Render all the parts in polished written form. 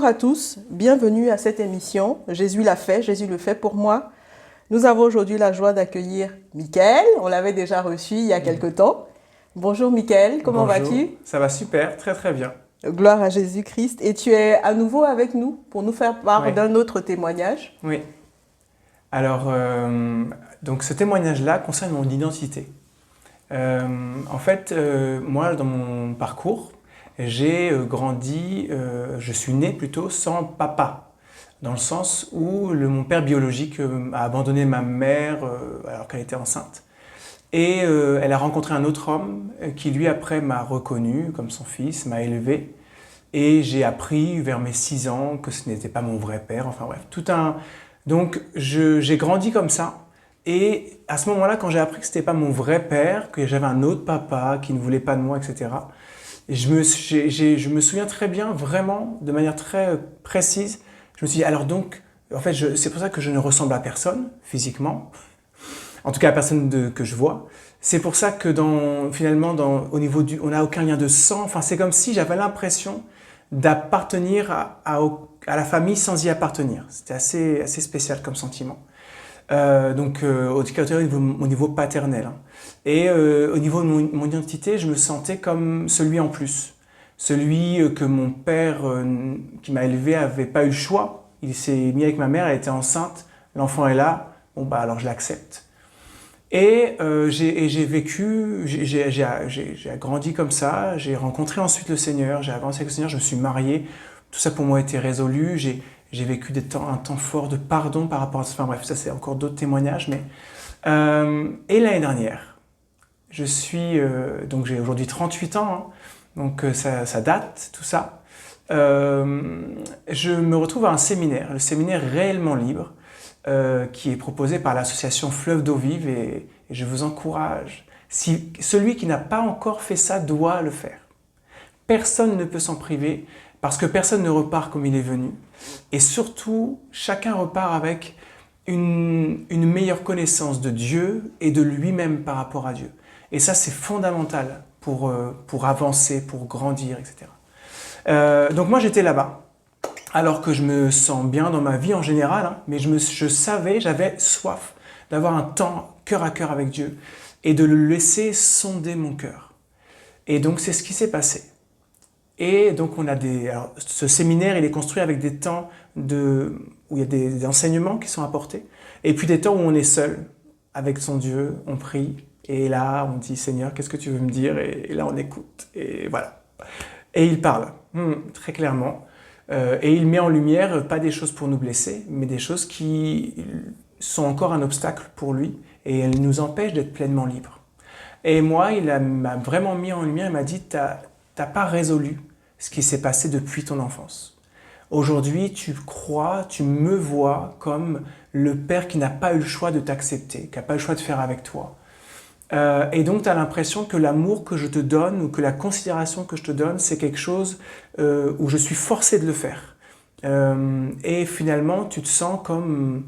Bonjour à tous, bienvenue à cette émission. Jésus l'a fait, Jésus le fait pour moi. Nous avons aujourd'hui la joie d'accueillir Michael. On l'avait déjà reçu il y a quelque temps. Bonjour Michael, comment vas-tu? Ça va super, très très bien. Gloire à Jésus-Christ. Et tu es à nouveau avec nous pour nous faire part d'un autre témoignage. Oui. Alors, donc ce témoignage-là concerne mon identité. En fait, moi, dans mon parcours, j'ai grandi, je suis né plutôt sans papa, dans le sens où mon père biologique a abandonné ma mère alors qu'elle était enceinte. Et elle a rencontré un autre homme qui, lui, après, m'a reconnu comme son fils, m'a élevé. Et j'ai appris vers mes 6 ans que ce n'était pas mon vrai père. Enfin bref, Donc j'ai grandi comme ça. Et à ce moment-là, quand j'ai appris que ce n'était pas mon vrai père, que j'avais un autre papa qui ne voulait pas de moi, etc., je me souviens très bien, vraiment, de manière très précise, je me suis dit, alors donc, en fait, c'est pour ça que je ne ressemble à personne, physiquement, en tout cas à personne que je vois. C'est pour ça que finalement, au niveau on n'a aucun lien de sang. Enfin, c'est comme si j'avais l'impression d'appartenir à la famille sans y appartenir. C'était assez spécial comme sentiment. Au niveau paternel. Hein. Et au niveau de mon identité, je me sentais comme celui en plus. Celui que mon père, qui m'a élevé, n'avait pas eu le choix. Il s'est mis avec ma mère, elle était enceinte, l'enfant est là, bon bah alors je l'accepte. Et j'ai vécu, j'ai grandi comme ça, j'ai rencontré ensuite le Seigneur, j'ai avancé avec le Seigneur, je me suis marié, tout ça pour moi était résolu, j'ai vécu un temps fort de pardon par rapport à ça, enfin bref, ça c'est encore d'autres témoignages, mais... et l'année dernière, donc j'ai aujourd'hui 38 ans, hein, donc ça date, tout ça, je me retrouve à un séminaire, le séminaire Réellement Libre, qui est proposé par l'association Fleuve d'eau vive et je vous encourage. Si celui qui n'a pas encore fait ça doit le faire. Personne ne peut s'en priver parce que personne ne repart comme il est venu. Et surtout, chacun repart avec une meilleure connaissance de Dieu et de lui-même par rapport à Dieu. Et ça, c'est fondamental pour avancer, pour grandir, etc. Donc moi, j'étais là-bas. Alors que je me sens bien dans ma vie en général, hein, mais je savais, j'avais soif d'avoir un temps cœur à cœur avec Dieu et de le laisser sonder mon cœur. Et donc c'est ce qui s'est passé. Et donc ce séminaire, il est construit avec des temps où il y a des enseignements qui sont apportés, et puis des temps où on est seul avec son Dieu, on prie, et là on dit Seigneur, qu'est-ce que tu veux me dire? Et là on écoute, et voilà. Et il parle, très clairement. Et il met en lumière, pas des choses pour nous blesser, mais des choses qui sont encore un obstacle pour lui et elles nous empêchent d'être pleinement libres. Et moi, m'a vraiment mis en lumière, il m'a dit, t'as pas résolu ce qui s'est passé depuis ton enfance. Aujourd'hui, tu me vois comme le père qui n'a pas eu le choix de t'accepter, qui n'a pas eu le choix de faire avec toi. Et donc, tu as l'impression que l'amour que je te donne ou que la considération que je te donne, c'est quelque chose où je suis forcé de le faire. Et finalement, tu te sens comme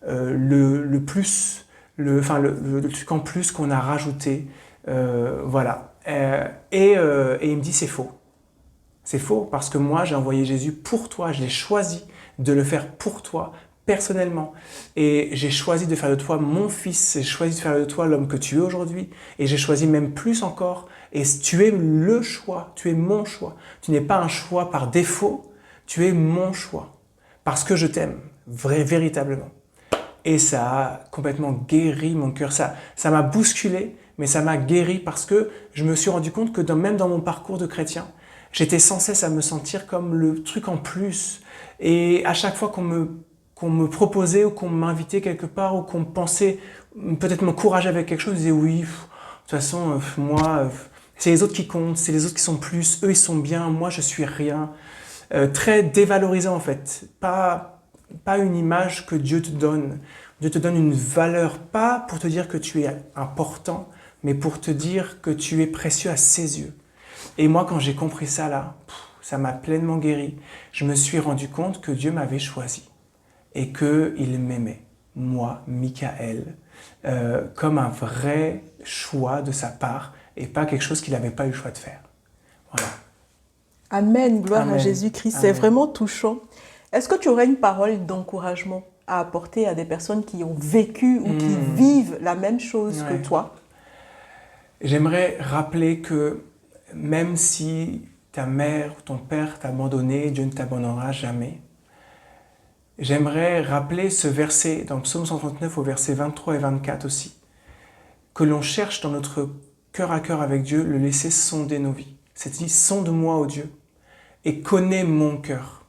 le plus, le truc en plus qu'on a rajouté. Voilà. Et il me dit, c'est faux. C'est faux parce que moi, j'ai envoyé Jésus pour toi. Je l'ai choisi de le faire pour toi, personnellement. Et j'ai choisi de faire de toi mon fils, j'ai choisi de faire de toi l'homme que tu es aujourd'hui, et j'ai choisi même plus encore, et tu es le choix, tu es mon choix. Tu n'es pas un choix par défaut, tu es mon choix, parce que je t'aime, véritablement. Et ça a complètement guéri mon cœur, ça m'a bousculé, mais ça m'a guéri parce que je me suis rendu compte que même dans mon parcours de chrétien, j'étais sans cesse à me sentir comme le truc en plus, et à chaque fois qu'on me proposait ou qu'on m'invitait quelque part ou qu'on pensait peut-être m'encourager avec quelque chose, je disais oui, de toute façon, moi, c'est les autres qui comptent, c'est les autres qui sont plus, eux ils sont bien, moi je suis rien. Très dévalorisant en fait, pas une image que Dieu te donne. Dieu te donne une valeur, pas pour te dire que tu es important, mais pour te dire que tu es précieux à ses yeux. Et moi quand j'ai compris ça là, ça m'a pleinement guéri. Je me suis rendu compte que Dieu m'avait choisi. Et qu'il m'aimait, moi, Michael, comme un vrai choix de sa part et pas quelque chose qu'il n'avait pas eu le choix de faire. Voilà. Amen, gloire Amen. à Jésus-Christ. Amen. C'est vraiment touchant. Est-ce que tu aurais une parole d'encouragement à apporter à des personnes qui ont vécu ou qui vivent la même chose que toi? J'aimerais rappeler que même si ta mère ou ton père t'a abandonné, Dieu ne t'abandonnera jamais. J'aimerais rappeler ce verset dans Psaume 139 au verset 23 et 24 aussi. Que l'on cherche dans notre cœur à cœur avec Dieu, le laisser sonder nos vies. C'est dit, sonde-moi, ô Dieu, et connais mon cœur.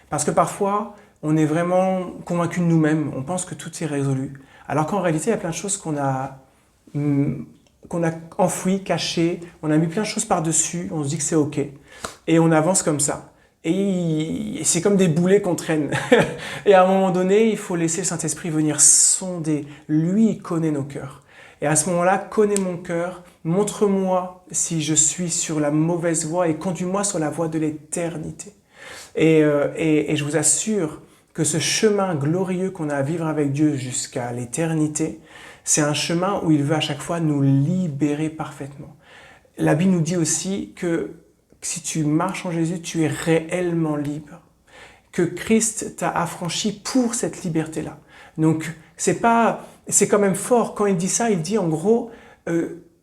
Parce que parfois, on est vraiment convaincu de nous-mêmes, on pense que tout est résolu. Alors qu'en réalité, il y a plein de choses qu'on a enfouies, cachées, on a mis plein de choses par-dessus, on se dit que c'est OK. Et on avance comme ça. Et c'est comme des boulets qu'on traîne. Et à un moment donné, il faut laisser le Saint-Esprit venir sonder. Lui, il connaît nos cœurs. Et à ce moment-là, connais mon cœur, montre-moi si je suis sur la mauvaise voie et conduis-moi sur la voie de l'éternité. Et je vous assure que ce chemin glorieux qu'on a à vivre avec Dieu jusqu'à l'éternité, c'est un chemin où il veut à chaque fois nous libérer parfaitement. La Bible nous dit aussi que si tu marches en Jésus, tu es réellement libre. Que Christ t'a affranchi pour cette liberté-là. Donc, c'est quand même fort. Quand il dit ça, il dit en gros,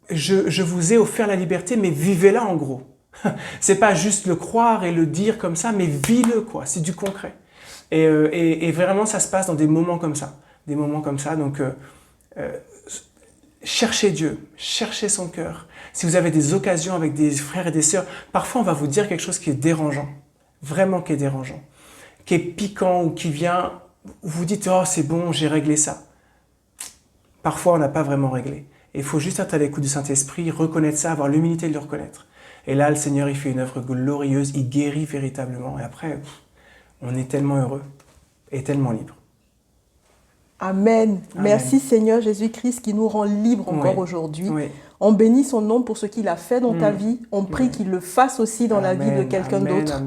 je vous ai offert la liberté, mais vivez-la en gros. C'est pas juste le croire et le dire comme ça, mais vis-le quoi. C'est du concret. Et vraiment, ça se passe dans des moments comme ça. Des moments comme ça. Donc, cherchez Dieu, cherchez son cœur. Si vous avez des occasions avec des frères et des sœurs, parfois on va vous dire quelque chose qui est dérangeant, vraiment qui est dérangeant, qui est piquant ou qui vient, vous dites « Oh, c'est bon, j'ai réglé ça ». Parfois, on n'a pas vraiment réglé. Et il faut juste être à l'écoute du Saint-Esprit, reconnaître ça, avoir l'humilité de le reconnaître. Et là, le Seigneur, il fait une œuvre glorieuse, il guérit véritablement. Et après, on est tellement heureux et tellement libre. Amen. Amen. Merci Seigneur Jésus-Christ qui nous rend libres encore aujourd'hui. Oui. On bénit son nom pour ce qu'il a fait dans ta vie. On prie qu'il le fasse aussi dans la vie de quelqu'un d'autre.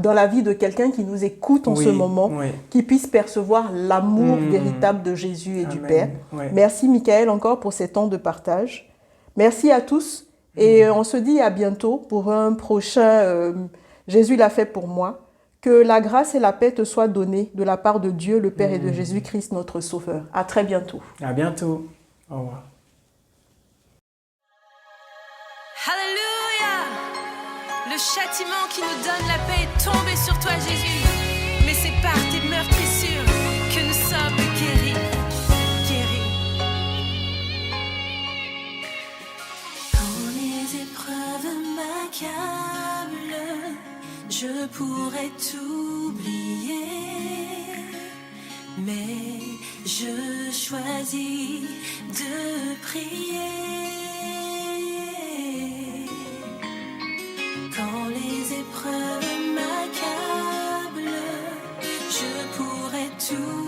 Dans la vie de quelqu'un qui nous écoute en ce moment, qui puisse percevoir l'amour véritable de Jésus et du Père. Merci Michael encore pour ces temps de partage. Merci à tous et on se dit à bientôt pour un prochain Jésus l'a fait pour moi. Que la grâce et la paix te soient données de la part de Dieu, le Père et de Jésus-Christ, notre Sauveur. À très bientôt. À bientôt. Au revoir. Alléluia! Le châtiment qui nous donne la paix est tombé sur toi, Jésus. Mais c'est par tes meurtrissures que nous sommes guéris. Quand les épreuves m'accablent, je pourrais t'oublier, mais je choisis de prier. Quand les épreuves m'accablent, je pourrais t'oublier.